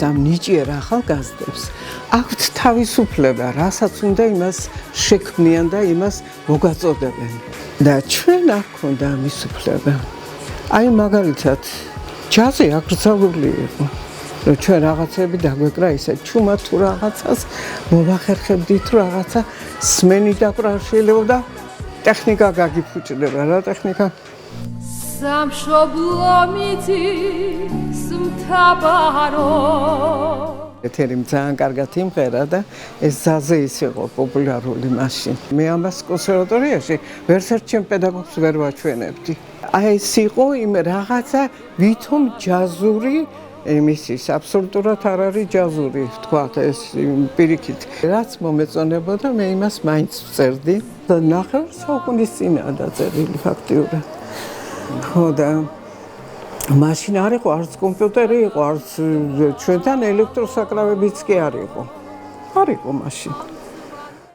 და ნიჭიერ ახალგაზრდებს აქვთ თავისუფლება, რასაც უნდა იმას შექმნიან და იმას მოგაწოდებენ. და ჩვენ აქ გვქონდა ამის უფლება. აი მაგალითად, ჯაზი აკრძალული იყო. ჩვენ რაღაცები დაგვეკრა ისე ჩუმა თუ რაღაცას მოვახერხებდით თუ რაღაცა სმენი დაკვრაშილება ტექნიკა გაგიფუჭდება რა ტექნიკა სამშობლო მიწის მთაბარო ეთერი ძალიან კარგად იმღერა და ეს ზაზე ის იყო პოპულარული მაშინ მე ამას კონსერვატორიაში ვერცერთ ჩემ პედაგოგს ვერ ვაჩვენებდი აი ეს იყო იმ რაღაცა ვითომ ჯაზური იმისის აბსოლუტურად არ არის ჯაზური თქვათ ეს პირიქით რაც მომეწონებოდა მე იმას მაინც ვწერდი და ნახევარ საუკუნის წინაა დაწერილი ფაქტიურად ხო და მაშინ არ იყო არც კომპიუტერი იყო არც ჩვენთან ელექტროსაკრავებიც კი არ იყო მაშინ